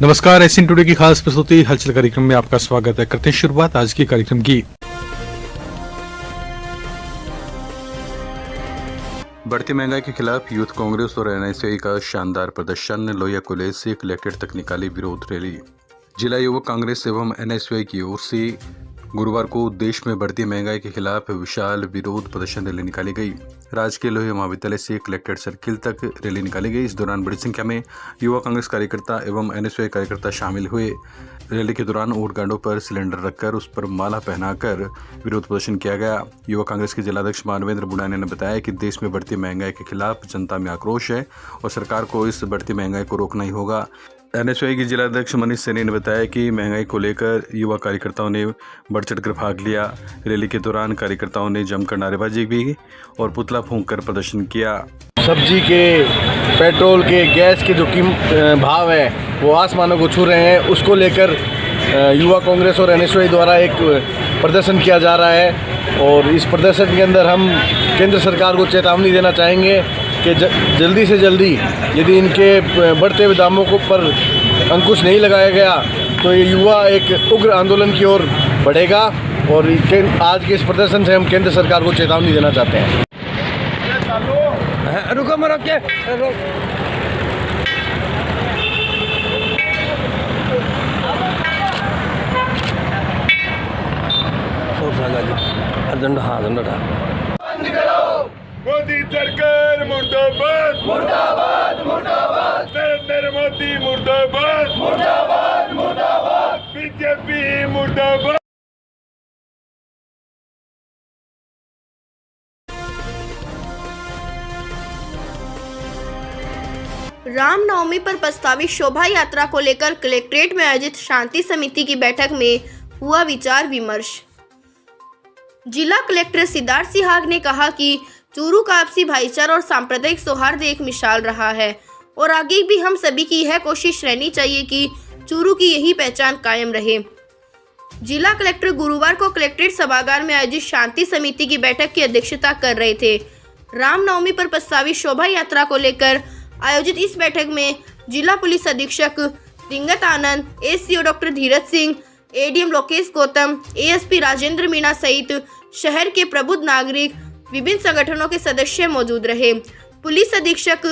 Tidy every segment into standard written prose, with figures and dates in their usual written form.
नमस्कार, Asian today की खास प्रस्तुति हलचल कार्यक्रम में आपका स्वागत है। करते हैं शुरुआत आज के कार्यक्रम की। बढ़ती महंगाई के खिलाफ यूथ कांग्रेस और एनएसयूआई का शानदार प्रदर्शन। लोहिया कॉलेज से कलेक्ट्रेट तक निकाली विरोध रैली। जिला युवक कांग्रेस एवं एनएसयूआई की ओर से गुरुवार को देश में बढ़ती महंगाई के खिलाफ विशाल विरोध प्रदर्शन रैली निकाली गई। राजकीय लोहिया महाविद्यालय से कलेक्ट्रेट सर्किल तक रैली निकाली गई। इस दौरान बड़ी संख्या में युवा कांग्रेस कार्यकर्ता एवं एनएसयूआई कार्यकर्ता शामिल हुए। रैली के दौरान ऊंट गांडों पर सिलेंडर रखकर उस पर माला पहनाकर विरोध प्रदर्शन किया गया। युवा कांग्रेस के जिलाध्यक्ष मानवेंद्र बुढ़ाने ने बताया कि देश में बढ़ती महंगाई के खिलाफ जनता में आक्रोश है और सरकार को इस बढ़ती महंगाई को रोकना ही होगा। एनएसयूआई के जिलाध्यक्ष मनीष सैनी ने बताया कि महंगाई को लेकर युवा कार्यकर्ताओं ने बढ़ चढ़कर भाग लिया। रैली के दौरान कार्यकर्ताओं ने जमकर नारेबाजी भी और पुतला फूंककर प्रदर्शन किया। सब्जी के, पेट्रोल के, गैस के जो भाव है वो आसमानों को छू रहे हैं। उसको लेकर युवा कांग्रेस और एनएसयूआई द्वारा एक प्रदर्शन किया जा रहा है और इस प्रदर्शन के अंदर हम केंद्र सरकार को चेतावनी देना चाहेंगे कि जल्दी से जल्दी यदि इनके बढ़ते हुए दामों को पर अंकुश नहीं लगाया गया तो ये युवा एक उग्र आंदोलन की ओर बढ़ेगा। और आज के इस प्रदर्शन से हम केंद्र सरकार को चेतावनी देना चाहते हैं। रुको मरो के मोदी सरकार मुर्दाबाद मुर्दाबाद मुर्दाबाद, नरेंद्र मोदी मुर्दाबाद मुर्दाबाद मुर्दाबाद, बीजेपी मुर्दाबाद। रामनवमी पर प्रस्तावित शोभा यात्रा को लेकर कलेक्ट्रेट में आयोजित शांति समिति की बैठक में हुआ विचार विमर्श। जिला कलेक्टर सिद्धार्थ सिहाग ने कहा कि चूरू का आपसी भाईचारा और सांप्रदायिक सौहार्द एक मिसाल रहा है और आगे भी हम सभी की यह कोशिश रहनी चाहिए कि चूरू की यही पहचान कायम रहे। जिला कलेक्टर गुरुवार को कलेक्ट्रेट सभागार में आयोजित शांति समिति की बैठक की अध्यक्षता कर रहे थे। रामनवमी पर प्रस्तावित शोभा यात्रा को लेकर आयोजित इस बैठक में जिला पुलिस अधीक्षक दिंगत आनंद, SCO doctor Dheeraj Singh, ADM Lokesh Gautam, ASP Rajendra Meena सहित शहर के प्रबुद्ध नागरिक, विभिन्न संगठनों के सदस्य मौजूद रहे। पुलिस अधीक्षक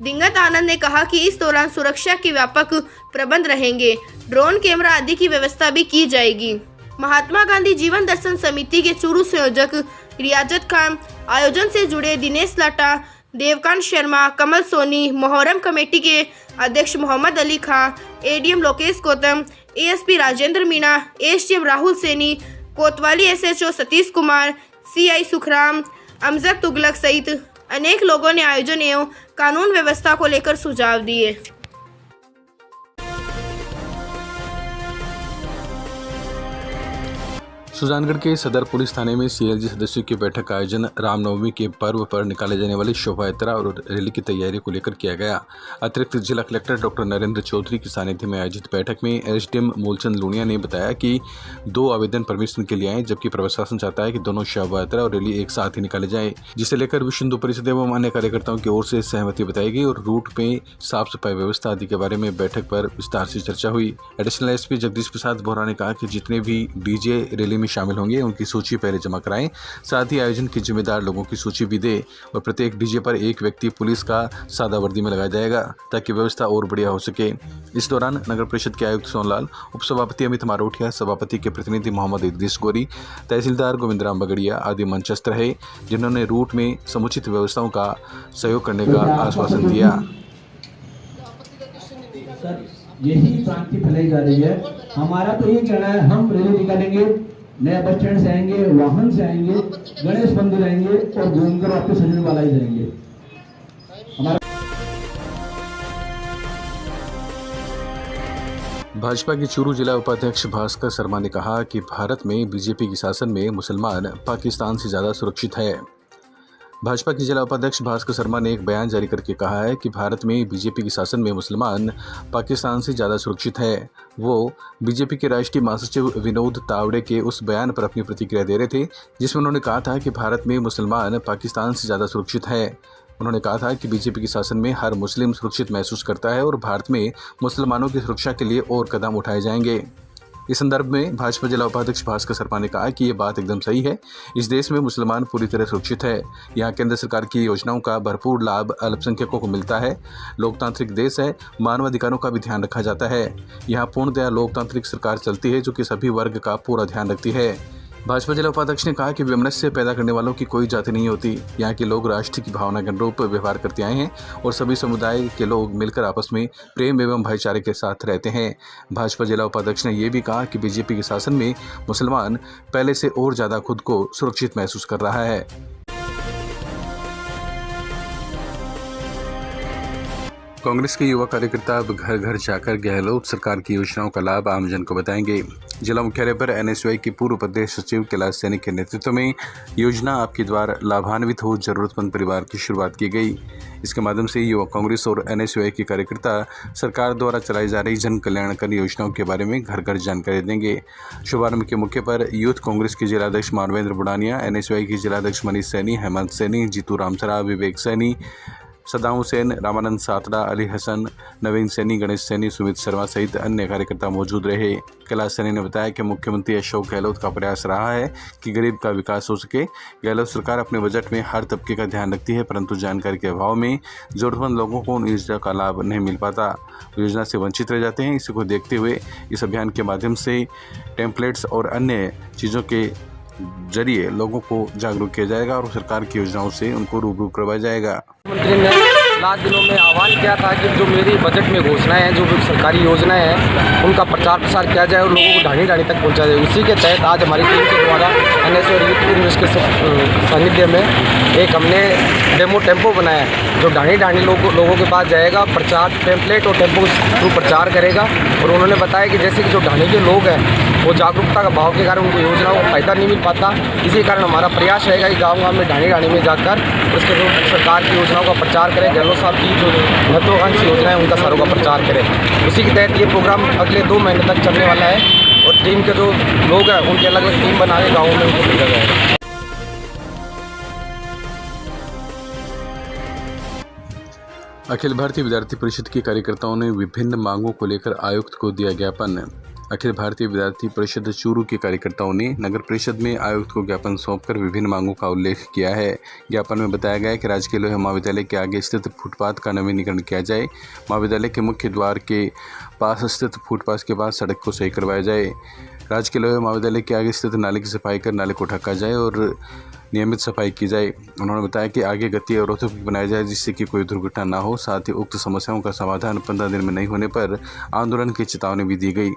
दिंगत आनंद ने कहा कि इस दौरान सुरक्षा के व्यापक प्रबंध रहेंगे, ड्रोन कैमरा आदि की व्यवस्था भी की जाएगी। महात्मा गांधी जीवन दर्शन समिति के चूरू संयोजक रियाजत खान, आयोजन से जुड़े दिनेश लाटा, देवकांत शर्मा, कमल सोनी, मोहर्रम कमेटी के अध्यक्ष Mohammad Ali Khan, ADM Lokesh Gautam, ASP Rajendra Meena, SDM Rahul Saini, कोतवाली एसएचओ सतीश कुमार, सीआई सुखराम, अमजद तुगलक सहित अनेक लोगों ने आयोजन एवं कानून व्यवस्था को लेकर सुझाव दिए। सुजानगढ़ के सदर पुलिस थाने में सीएलजी सदस्यों की बैठक का आयोजन रामनवमी के पर्व पर निकाले जाने वाली शोभा यात्रा और रैली की तैयारी को लेकर किया गया। अतिरिक्त जिला कलेक्टर डॉक्टर नरेंद्र चौधरी की सानिध्य में आयोजित बैठक में एसडीएम मूलचंद लूनिया ने बताया कि 2 आवेदन परमिशन के लिए आए, जबकि प्रशासन चाहता है कि दोनों शोभा यात्रा और रैली एक साथ ही निकाले जाए, जिसे लेकर विश्व हिंदू परिषद एवं अन्य कार्यकर्ताओं की ओर से सहमति बताई गई और रूट में साफ सफाई व्यवस्था आदि के बारे में बैठक पर विस्तार से चर्चा हुई। एडिशनल एसपी जगदीश प्रसाद बोहरा ने कहा कि जितने भी डीजे रैली में शामिल होंगे उनकी सूची पहले जमा कराएं, साथ ही आयोजन के जिम्मेदार लोगों की सूची भी दे और प्रत्येक डीजे पर एक व्यक्ति पुलिस का सादा वर्दी में लगाया जाएगा ताकि व्यवस्था और बढ़िया हो सके। इस दौरान नगर परिषद के आयुक्त सोनलाल, उपसभापति अमित मारोठिया, सभापति के प्रतिनिधि मोहम्मद इद्रीस गोरी, तहसीलदार गोविंद राम बगड़िया आदि मंचस्थ रहे, जिन्होंने रूट में समुचित व्यवस्थाओं का सहयोग करने का आश्वासन दिया। यही क्रांति फैलाई जा रही है। हमारा तो ये कहना है, हम रैली निकालेंगे, नया बस स्टैंड से आएंगे, वाहन से आएंगे, गणेश मंदिर आएंगे और घूमकर वापस सजने वाला ही जाएंगे। भाजपा के चूरू जिला उपाध्यक्ष भास्कर शर्मा ने कहा कि भारत में बीजेपी के शासन में मुसलमान पाकिस्तान से ज़्यादा सुरक्षित है। भाजपा के जिला उपाध्यक्ष भास्कर शर्मा ने एक बयान जारी करके कहा है कि भारत में बीजेपी के शासन में मुसलमान पाकिस्तान से ज़्यादा सुरक्षित है। वो बीजेपी के राष्ट्रीय महासचिव विनोद तावड़े के उस बयान पर अपनी प्रतिक्रिया दे रहे थे जिसमें उन्होंने कहा था कि भारत में मुसलमान पाकिस्तान से ज़्यादा सुरक्षित है। उन्होंने कहा था कि बीजेपी के शासन में हर मुस्लिम सुरक्षित महसूस करता है और भारत में मुसलमानों की सुरक्षा के लिए और कदम उठाए जाएंगे। इस संदर्भ में भाजपा जिला उपाध्यक्ष भास्कर शर्मा ने कहा कि ये बात एकदम सही है। इस देश में मुसलमान पूरी तरह सुरक्षित है। यहाँ केंद्र सरकार की योजनाओं का भरपूर लाभ अल्पसंख्यकों को मिलता है। लोकतांत्रिक देश है, मानवाधिकारों का भी ध्यान रखा जाता है। यहाँ पूर्णतया लोकतांत्रिक सरकार चलती है जो कि सभी वर्ग का पूरा ध्यान रखती है। भाजपा जिला उपाध्यक्ष ने कहा कि वैमनस्य पैदा करने वालों की कोई जाति नहीं होती। यहाँ के लोग राष्ट्र की भावना के अनुरूप व्यवहार करते आए हैं और सभी समुदाय के लोग मिलकर आपस में प्रेम एवं भाईचारे के साथ रहते हैं। भाजपा जिला उपाध्यक्ष ने यह भी कहा कि बीजेपी के शासन में मुसलमान पहले से और ज़्यादा खुद को सुरक्षित महसूस कर रहा है। कांग्रेस के युवा कार्यकर्ता अब घर घर जाकर गहलोत सरकार की योजनाओं का लाभ आमजन को बताएंगे। जिला मुख्यालय पर एनएसयूआई के पूर्व प्रदेश सचिव कैलाश सैनी के नेतृत्व में योजना आपके द्वार लाभान्वित हो जरूरतमंद परिवार की शुरुआत की गई। इसके माध्यम से युवा कांग्रेस और एनएसयूआई के कार्यकर्ता सरकार द्वारा चलाई जा रही जन कल्याणकारी योजनाओं के बारे में घर घर जानकारी देंगे। शुभारंभ के मौके पर यूथ कांग्रेस के जिलाध्यक्ष मानवेंद्र बुडानिया, एनएसयूआई के जिलाध्यक्ष मनीष सैनी, हेमंत सैनी, जीतू रामसरा, विवेक सैनी, सदाऊ सेन, रामानंद सातड़ा, अली हसन, नवीन सैनी, गणेश सैनी, सुमित शर्मा सहित अन्य कार्यकर्ता मौजूद रहे। कैलाश सैनी ने बताया कि मुख्यमंत्री अशोक गहलोत का प्रयास रहा है कि गरीब का विकास हो सके। गहलोत सरकार अपने बजट में हर तबके का ध्यान रखती है, परंतु जानकारी के अभाव में जरूरतमंद लोगों को उन योजना का लाभ नहीं मिल पाता, योजना से वंचित रह जाते हैं। इसी को देखते हुए इस अभियान के माध्यम से टेम्पलेट्स और अन्य चीज़ों के जरिए लोगों को जागरूक किया जाएगा और सरकार की योजनाओं से उनको रूबरू करवाया जाएगा। मंत्री ने लास्ट दिनों में आह्वान किया था कि जो मेरी बजट में घोषणाएं हैं, जो सरकारी योजनाएं हैं, उनका प्रचार प्रसार किया जाए और लोगों को ढाणी ढाणी तक पहुंचा जाए। उसी के तहत आज हमारी टीम के द्वारा एनएसयूआई और यूथ कांग्रेस के सानिध्य में एक हमने डेमो टेम्पो बनाया जो ढाणी ढाणी लोगों के पास जाएगा, प्रचार टेम्पलेट और टेम्पो थ्रू प्रचार करेगा। और उन्होंने बताया कि जैसे कि जो ढाणी के लोग हैं वो जागरूकता का भाव के कारण उनको योजनाओं का फ़ायदा नहीं मिल पाता। इसी कारण हमारा प्रयास रहेगा कि गाँव में ढाणी में जाकर उसके जो सरकार की योजनाओं का प्रचार करें, गहलोत साहब की जो महत्वाकांक्षी योजनाएं उनका सारों का प्रचार करें। उसी के तहत ये प्रोग्राम अगले 2 महीने तक चलने वाला है और टीम के जो लोग हैं उनकी अलग अलग टीम बना के गाँव में उनको भेजा जाएगा। अखिल भारतीय विद्यार्थी परिषद के कार्यकर्ताओं ने विभिन्न मांगों को लेकर आयुक्त को दिया ज्ञापन। अखिल भारतीय विद्यार्थी परिषद चूरू के कार्यकर्ताओं ने नगर परिषद में आयुक्त को ज्ञापन सौंपकर विभिन्न मांगों का उल्लेख किया है। ज्ञापन में बताया गया है कि राजकीय लोहिया महाविद्यालय के आगे स्थित फुटपाथ का नवीनीकरण किया जाए, महाविद्यालय के मुख्य द्वार के पास स्थित फुटपाथ के पास सड़क को सही करवाया जाए, राजकीय लोहिया महाविद्यालय के आगे स्थित नाले की सफाई कर नाले को ढका जाए और नियमित सफाई की जाए। उन्होंने बताया कि आगे गति अवरोधक भी बनाया जाए जिससे कि कोई दुर्घटना न हो। साथ ही उक्त समस्याओं का समाधान 15 दिन में नहीं होने पर आंदोलन की चेतावनी भी दी गई।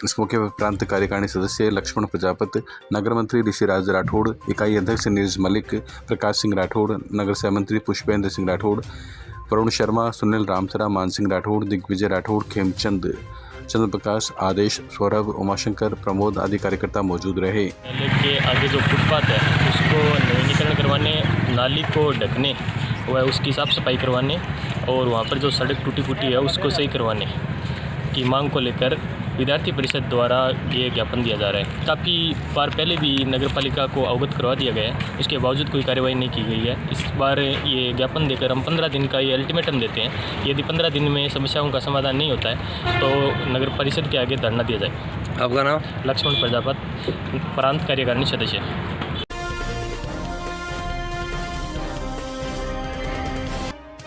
इस मौके पर प्रांत कार्यकारिणी सदस्य लक्ष्मण प्रजापति, नगर मंत्री ऋषिराज राठौड़, इकाई अध्यक्ष नीरज मलिक, प्रकाश सिंह राठौड़, नगर सह मंत्री पुष्पेंद्र सिंह राठौड़, वरुण शर्मा, सुनील रामसरा, मान सिंह राठौड़, दिग्विजय राठौड़, खेमचंद, चंद्र प्रकाश, आदेश, सौरभ, उमाशंकर, प्रमोद आदि कार्यकर्ता मौजूद रहे। के आगे जो फुटपाथ है उसको नवीनीकरण करवाने, नाली को ढकने व उसकी साफ सफाई करवाने और वहाँ पर जो सड़क टूटी फूटी है उसको सही करवाने की मांग को लेकर विद्यार्थी परिषद द्वारा ये ज्ञापन दिया जा रहा है। काफ़ी बार पहले भी नगर पालिका को अवगत करवा दिया गया है, इसके बावजूद कोई कार्रवाई नहीं की गई है। इस बार ये ज्ञापन देकर हम 15 दिन का ये अल्टीमेटम देते हैं। यदि 15 दिन में समस्याओं का समाधान नहीं होता है तो नगर परिषद के आगे धरना दिया जाए। आपका नाम? लक्ष्मण प्रजापति, प्रांत कार्यकारिणी सदस्य।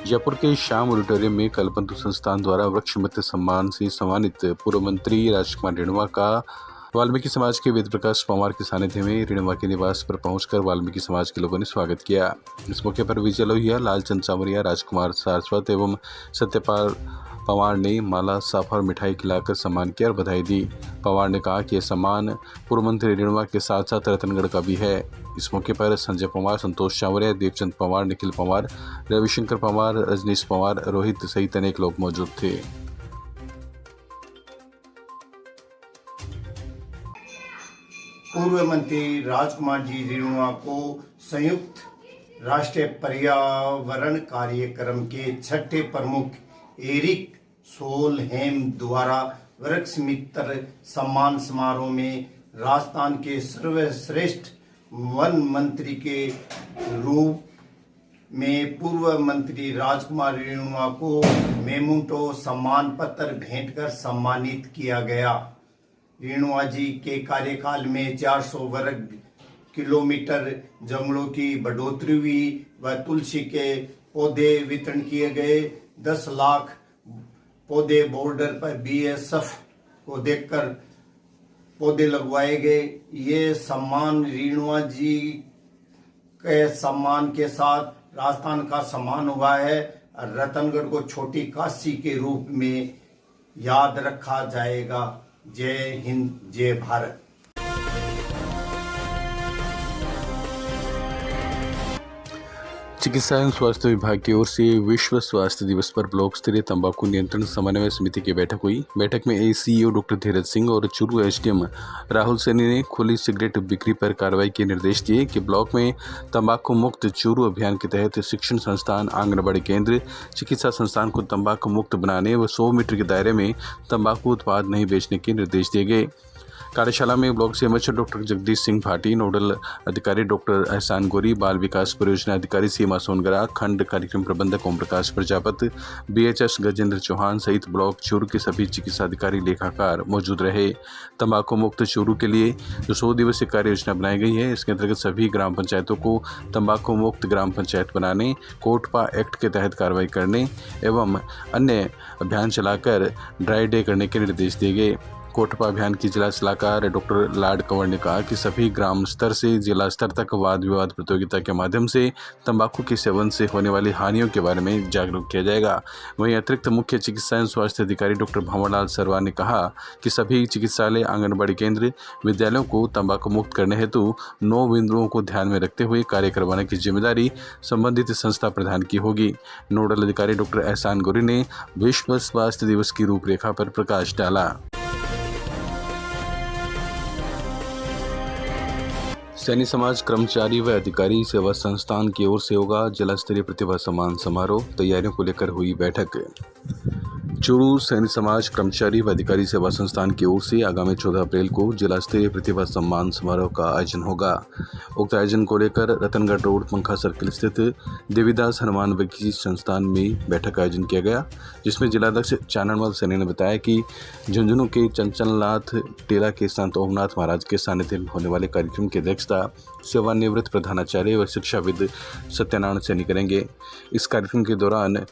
जयपुर के श्याम ऑडिटोरियम में कल्पंतु संस्थान द्वारा वृक्ष मित्र सम्मान से सम्मानित पूर्व मंत्री राजकुमार रेणुआ का वाल्मीकि समाज के वेद प्रकाश पंवार के सानिध्य में रेणुआ के निवास पर पहुंचकर वाल्मीकि समाज के लोगों ने स्वागत किया। इस मौके पर विजय लोहिया, लालचंद सावरिया, राजकुमार सारस्वत एवं सत्यपाल पंवार ने माला, साफा और मिठाई खिलाकर सम्मान किया और बधाई दी। पंवार ने कहा कि यह सम्मान पूर्व मंत्री रेणुआ के साथ साथ रतनगढ़ का भी है। इस मौके पर संजय पंवार, संतोष चावरिया, देवचंद पंवार, निखिल पंवार, रविशंकर पंवार, रजनीश पंवार, रोहित सहित अनेक लोग मौजूद थे। पूर्व मंत्री राजकुमार जी रेणुआ को संयुक्त राष्ट्रीय पर्यावरण कार्यक्रम के 6ठे प्रमुख एरिक सोलहेम द्वारा वृक्ष मित्र सम्मान समारोह में राजस्थान के सर्वश्रेष्ठ वन मंत्री के रूप में पूर्व मंत्री राजकुमार रेणुआ को मेमोंटो सम्मान पत्र भेंट कर सम्मानित किया गया। रेणुआ जी के कार्यकाल में 400 वर्ग किलोमीटर जंगलों की बढ़ोतरी हुई व तुलसी के पौधे वितरण किए गए। 10 लाख पौधे बॉर्डर पर BSF को देखकर पौधे लगवाए गए। ये सम्मान रेणुआ जी के सम्मान के साथ राजस्थान का सम्मान हुआ है। रतनगढ़ को छोटी काशी के रूप में याद रखा जाएगा। जय हिंद, जय भारत। चिकित्सा एवं स्वास्थ्य विभाग की ओर से विश्व स्वास्थ्य दिवस पर ब्लॉक स्तरीय तंबाकू नियंत्रण समन्वय समिति की बैठक हुई। बैठक में ACO डॉक्टर धीरज सिंह और चूरू SDM राहुल सैनी ने खुली सिगरेट बिक्री पर कार्रवाई के निर्देश दिए कि ब्लॉक में तंबाकू मुक्त चूरू अभियान के तहत शिक्षण संस्थान, आंगनबाड़ी केंद्र, चिकित्सा संस्थान को तंबाकू मुक्त बनाने व 100 मीटर के दायरे में तंबाकू उत्पाद नहीं बेचने के निर्देश दिए गए। कार्यशाला में block CMH doctor Jagdish Singh Bhati, nodal अधिकारी डॉक्टर एहसान गोरी, बाल विकास परियोजना अधिकारी सीमा सोनगरा, खंड कार्यक्रम प्रबंधक ओम प्रकाश प्रजापति, BHS गजेंद्र चौहान सहित ब्लॉक चूरू के सभी चिकित्सा अधिकारी, लेखाकार मौजूद रहे। तंबाकू मुक्त चूरू के लिए जो 100 दिवसीय कार्य योजना बनाई गई है, इसके अंतर्गत सभी ग्राम पंचायतों को तंबाकू मुक्त ग्राम पंचायत बनाने, कोटपा एक्ट के तहत कार्रवाई करने एवं अन्य अभियान चलाकर ड्राई डे करने के निर्देश दिए गए। कोटपा अभियान की जिला सलाहकार डॉक्टर लाड कंवर ने कहा कि सभी ग्राम स्तर से जिला स्तर तक वाद विवाद प्रतियोगिता के माध्यम से तंबाकू के सेवन से होने वाली हानियों के बारे में जागरूक किया जाएगा। वहीं अतिरिक्त मुख्य चिकित्सा एवं स्वास्थ्य अधिकारी डॉक्टर भंवरलाल सरवार ने कहा कि सभी चिकित्सालय, आंगनबाड़ी केंद्र, विद्यालयों को तंबाकू मुक्त करने हेतु 9 बिंदुओं को ध्यान में रखते हुए कार्य करवाने की जिम्मेदारी संबंधित संस्था प्रधान की होगी। नोडल अधिकारी डॉक्टर एहसान गोरी ने विश्व स्वास्थ्य दिवस की रूपरेखा पर प्रकाश डाला। सैनी समाज कर्मचारी व अधिकारी सेवा संस्थान की ओर से होगा जिला स्तरीय प्रतिभा सम्मान समारोह। तैयारियों को लेकर हुई बैठक। चूरू सैनी समाज कर्मचारी व अधिकारी सेवा संस्थान की ओर से आगामी 14 अप्रैल को जिला स्तरीय प्रतिभा सम्मान समारोह का आयोजन होगा। उक्त आयोजन को लेकर रतनगढ़ रोड, पंखा सर्किल स्थित देवीदास हनुमान विज्ञान संस्थान में बैठक का आयोजन किया गया, जिसमें जिलाध्यक्ष चाननमल सैनी ने बताया कि झुंझुनू के चंचलनाथ टेला के संत ओमनाथ महाराज के सानिध्य में होने वाले कार्यक्रम की अध्यक्षता सेवानिवृत्त प्रधानाचार्य व शिक्षाविद सत्यनारायण सैनी करेंगे। इस कार्यक्रम के दौरान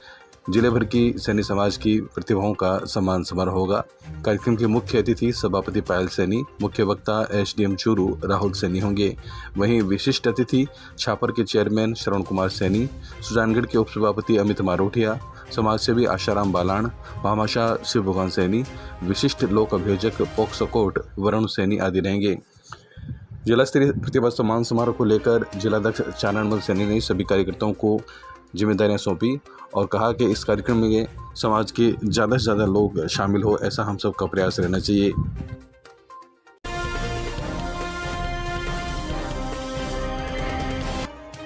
जिले भर की सैनी समाज की प्रतिभाओं का सम्मान समारोह होगा। कार्यक्रम के मुख्य अतिथि सभापति पायल सैनी, मुख्य वक्ता SDM चूरू राहुल सैनी होंगे। वहीं विशिष्ट अतिथि छापर के चेयरमैन श्रवण कुमार सैनी, सुजानगढ़ के उपसभापति अमित मारोठिया, समाजसेवी आशाराम बालाण, महामाशा शिव भगवान सैनी, विशिष्ट लोक अभियोजक पोक्सो कोर्ट वरुण सैनी आदि रहेंगे। जिला स्तरीय प्रतिभा सम्मान समारोह को लेकर जिलाध्यक्ष चाननमल सैनी ने सभी कार्यकर्ताओं को जिम्मेदारियां सौंपी और कहा कि इस कार्यक्रम में समाज के ज़्यादा से ज़्यादा लोग शामिल हो, ऐसा हम सब का प्रयास रहना चाहिए।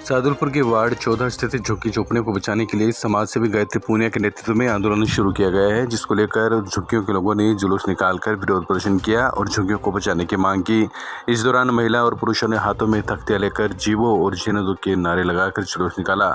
सादुलपुर के वार्ड 14 स्थित झुग्गी झोपड़ियों को बचाने के लिए समाज सेवी गायत्री पूनिया के नेतृत्व में आंदोलन शुरू किया गया है, जिसको लेकर झुग्गियों के लोगों ने जुलूस निकालकर विरोध प्रदर्शन किया और झुग्गियों को बचाने की मांग की। इस दौरान महिला और पुरुषों ने हाथों में तख्तियां लेकर जीवो और जीने दो के नारे लगाकर जुलूस निकाला।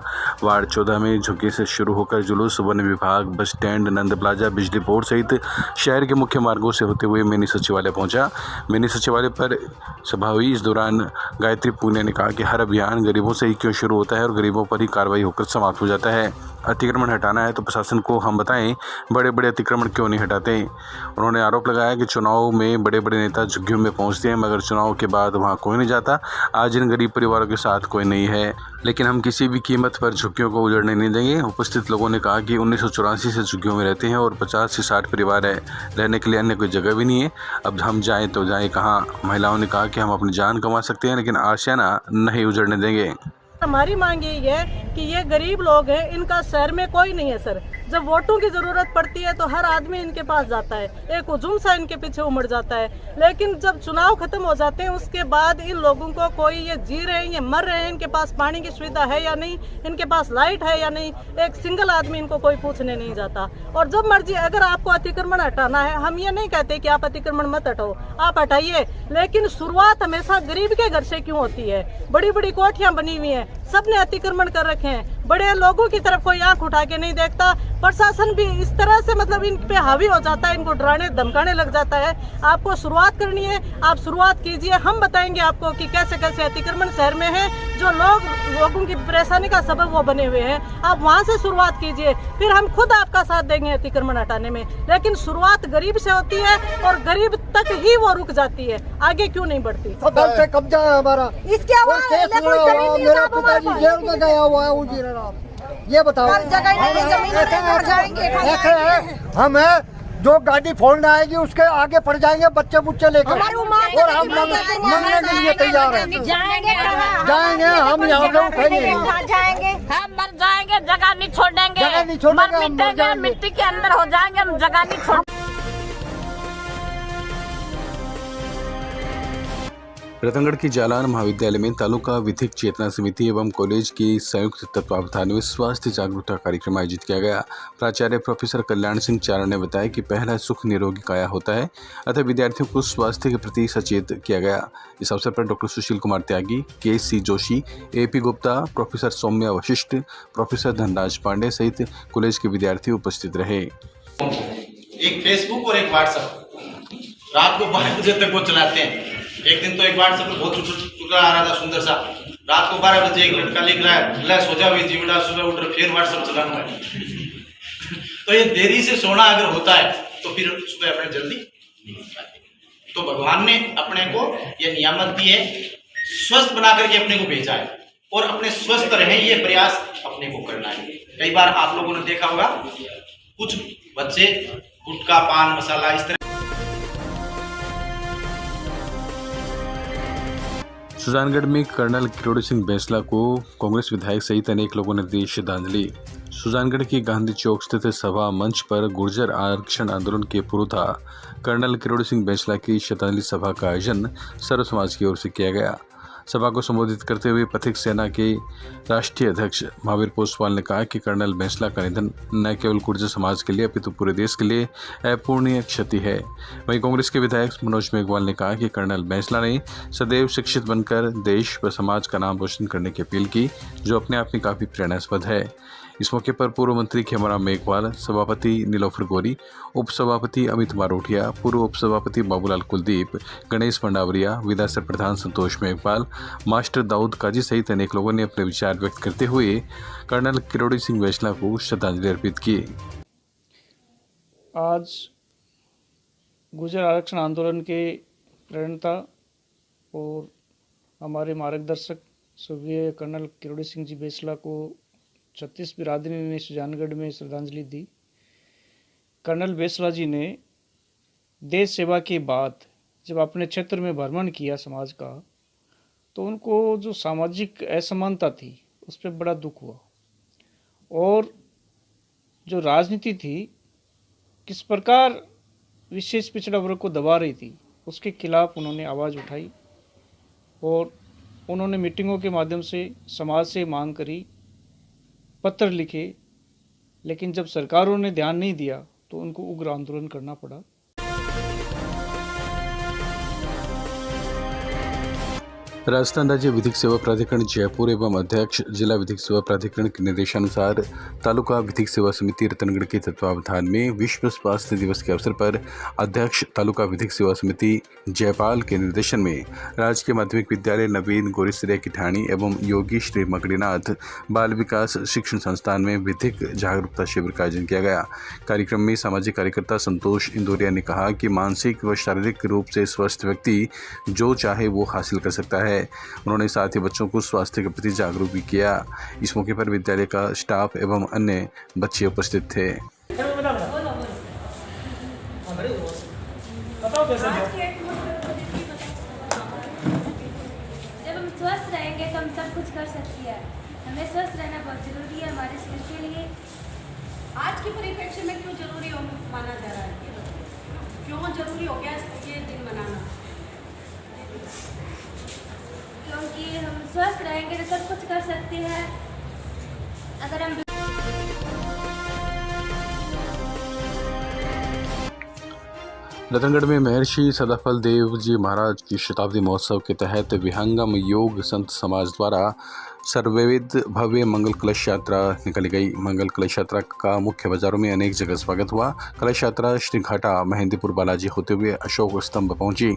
वार्ड 14 में झुग्गी से शुरू होकर जुलूस वन विभाग, बस स्टैंड, नंद प्लाजा, बिजली बोर्ड सहित शहर के मुख्य मार्गों से होते हुए मिनी सचिवालय पहुंचा। मिनी सचिवालय पर सभा हुई। इस दौरान गायत्री पूनिया ने कहा कि हर अभियान गरीबों से ही क्यों शुरू होता है और गरीबों पर ही कार्रवाई होकर समाप्त हो जाता है। अतिक्रमण हटाना है तो प्रशासन को हम बताएं, बड़े बड़े अतिक्रमण क्यों नहीं हटाते। उन्होंने आरोप लगाया कि चुनाव में बड़े बड़े नेता झुग्गियों में पहुंचते हैं, मगर चुनाव के बाद वहां कोई नहीं जाता। आज इन गरीब परिवारों के साथ कोई नहीं है, लेकिन हम किसी भी कीमत पर झुग्गियों को उजड़ने नहीं देंगे। उपस्थित लोगों ने कहा कि 1984 से झुग्गियों में रहते हैं और 50 से 60 परिवार है, रहने के लिए अन्य कोई जगह भी नहीं है। अब हम जाएँ तो जाएँ कहाँ। महिलाओं ने कहा कि हम अपनी जान गंवा सकते हैं, लेकिन आशियाना नहीं उजड़ने देंगे। हमारी मांग यही है कि ये गरीब लोग हैं, इनका शहर में कोई नहीं है सर। जब वोटों की जरूरत पड़ती है तो हर आदमी इनके पास जाता है, एक हुजूम सा इनके पीछे उमड़ जाता है। लेकिन जब चुनाव खत्म हो जाते हैं उसके बाद इन लोगों को कोई ये जी रहे हैं, ये मर रहे हैं, इनके पास पानी की सुविधा है या नहीं, इनके पास लाइट है या नहीं, एक सिंगल आदमी इनको कोई पूछने नहीं जाता। और जब मर्जी अगर आपको अतिक्रमण हटाना है, हम ये नहीं कहते कि आप अतिक्रमण मत हटाओ, आप हटाइए, लेकिन शुरुआत हमेशा गरीब के घर से क्यों होती है। बड़ी बड़ी कोठियां बनी हुई हैं, सबने अतिक्रमण कर रखे हैं, बड़े लोगों की तरफ कोई आंख उठा के नहीं देखता। प्रशासन भी इस तरह से मतलब इन पे हावी हो जाता है, इनको डराने धमकाने लग जाता है। आपको शुरुआत करनी है, आप शुरुआत कीजिए, हम बताएंगे आपको कि कैसे कैसे अतिक्रमण शहर में है, जो लोगों की परेशानी का सबब वो बने हुए हैं। आप वहाँ से शुरुआत कीजिए, फिर हम खुद आपका साथ देंगे अतिक्रमण हटाने में। लेकिन शुरुआत गरीब से होती है और गरीब तक ही वो रुक जाती है, आगे क्यों नहीं बढ़ती। से कब्जा है हमारा, इसके मेरा पिताजी जेल में गया हुआ है उजी राम। ये बताओ हम है जो गाड़ी फोड़ने आएगी उसके आगे पड़ जाएंगे बच्चे बुच्चे लेकर, और हम मंगने के लिए तैयार हैं। जाएंगे हम यहाँ से उठेंगे, हम मर जाएंगे, जगह नहीं छोड़ेंगे, मिट्टी के अंदर हो जाएंगे, हम जगह नहीं छोड़। रतनगढ़ की जालान महाविद्यालय में तालुका विधिक चेतना समिति एवं कॉलेज की संयुक्त तत्वावधान में स्वास्थ्य जागरूकता कार्यक्रम आयोजित किया गया। प्राचार्य प्रोफेसर कल्याण सिंह चारण ने बताया कि पहला सुख निरोगी काया होता है, अतः विद्यार्थियों को स्वास्थ्य के प्रति सचेत किया गया। इस अवसर पर doctor Sushil Kumar Tyagi, K C. Joshi, A P. Gupta, professor Saumya Vashishtha, professor Dhanraj Pandey सहित कॉलेज के विद्यार्थी उपस्थित रहे। एक फेसबुक और एक व्हाट्सएप रात को 12 बजे तक वो चलाते हैं। एक दिन तो एक व्हाट्सएप पे बहुत चुका आ रहा था सुंदर सा, रात को 12 बजे एक लड़का लिख रहा है, ले सो जा भाई जीवड़ा, सुबह उठ रहे फिर व्हाट्सएप चलाना है। तो ये देरी से सोना अगर होता है तो फिर सुबह अपने जल्दी नहीं उठ पाते। तो भगवान ने अपने को ये नियामत दी है, स्वस्थ बना करके अपने को भेजा है, और अपने स्वस्थ रहें ये प्रयास अपने को करना है। कई बार आप लोगों ने देखा होगा कुछ बच्चे गुटखा, पान मसाला इस तरह। सुजानगढ़ में कर्नल किरोड़ी सिंह बैंसला को कांग्रेस विधायक सहित अनेक लोगों ने दी श्रद्धांजलि। सुजानगढ़ की गांधी चौक स्थित सभा मंच पर गुर्जर आरक्षण आंदोलन के पुरोधा कर्नल किरोड़ी सिंह बैंसला की श्रद्धांजलि सभा का आयोजन सर्व समाज की ओर से किया गया। सभा को संबोधित करते हुए पथिक सेना के राष्ट्रीय अध्यक्ष महावीर पोसवाल ने कहा कि कर्नल बैंसला का निधन न केवल गुर्जर समाज के लिए अपितु पूरे देश के लिए अपूरणीय क्षति है। वहीं कांग्रेस के विधायक मनोज मेघवाल ने कहा कि कर्नल बैंसला ने सदैव शिक्षित बनकर देश व समाज का नाम रोशन करने की अपील की, जो अपने आप में काफी प्रेरणास्पद है। इस मौके पर पूर्व मंत्री खेमाराम मेघवाल, सभापति नीलोफर गोरी, उप सभापति अमित मारोठिया, पूर्व उप सभापति बाबूलाल कुलदीप, गणेश मंडावरिया, विधासर प्रधान संतोष मेघवाल, मास्टर दाऊद काजी सहित अनेक लोगों ने अपने विचार व्यक्त करते हुए कर्नल किरोड़ी सिंह बैंसला को श्रद्धांजलि अर्पित की। आज गुर्जर आरक्षण आंदोलन के प्रेरणा और हमारे मार्गदर्शक स्वर्गीय कर्नल किरोड़ी सिंह जी बैंसला को 36 बिरादरी ने सुजानगढ़ में श्रद्धांजलि दी। कर्नल बैंसला जी ने देश सेवा के बाद जब अपने क्षेत्र में भ्रमण किया समाज का, तो उनको जो सामाजिक असमानता थी उस पर बड़ा दुख हुआ, और जो राजनीति थी किस प्रकार विशेष पिछड़ा वर्ग को दबा रही थी उसके खिलाफ उन्होंने आवाज़ उठाई, और उन्होंने मीटिंगों के माध्यम से समाज से मांग करी, पत्र लिखे, लेकिन जब सरकारों ने ध्यान नहीं दिया तो उनको उग्र आंदोलन करना पड़ा। राजस्थान राज्य विधिक सेवा प्राधिकरण जयपुर एवं अध्यक्ष जिला विधिक सेवा प्राधिकरण के निर्देशानुसार तालुका विधिक सेवा समिति रतनगढ़ के तत्वावधान में विश्व स्वास्थ्य दिवस के अवसर पर अध्यक्ष तालुका विधिक सेवा समिति जयपाल के निर्देशन में राजकीय माध्यमिक विद्यालय नवीन गोरीसरिया की ठाणी एवं योगी श्री मकड़ीनाथ बाल विकास शिक्षण संस्थान में विधिक जागरूकता शिविर का आयोजन किया गया। कार्यक्रम में सामाजिक कार्यकर्ता संतोष इंदौरिया ने कहा कि मानसिक व शारीरिक रूप से स्वस्थ व्यक्ति जो चाहे वो हासिल कर सकता है। उन्होंने साथ ही बच्चों को स्वास्थ्य के प्रति जागरूक भी किया। इस मौके पर विद्यालय का स्टाफ एवं अन्य बच्चे उपस्थित थे। जब हम स्वस्थ रहेंगे तो हम सब कुछ कर सकते हैं। हमें स्वस्थ रहना बहुत जरूरी है हमारे शरीर के लिए। आज के परिप्रेक्ष्य में क्यों जरूरी माना जा रहा है, क्यों जरूरी हो गया ये दिन मनाना? क्योंकि हम स्वस्थ रहेंगे तो सब कुछ कर सकते हैं। अगर हम रतनगढ़ में महर्षि सदाफल देव जी महाराज की शताब्दी महोत्सव के तहत विहंगम योग संत समाज द्वारा सर्वविध भव्य मंगल कलश यात्रा निकाली गई। मंगल कलश यात्रा का मुख्य बाजारों में अनेक जगह स्वागत हुआ। कलश यात्रा श्रीघाटा मेहंदीपुर बालाजी होते हुए अशोक स्तंभ पहुंची।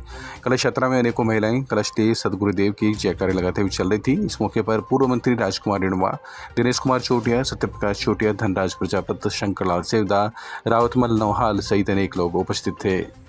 कलश यात्रा में अनेकों महिलाएं कलश ले सदगुरुदेव की जयकारे लगाते हुए चल रही थी। इस मौके पर पूर्व मंत्री राजकुमार रेणुआ, दिनेश कुमार चोटिया, सत्यप्रकाश चोटिया, धनराज प्रजापत, शंकरलाल सेवदा, रावतमल नौहाल सहित अनेक लोग उपस्थित थे।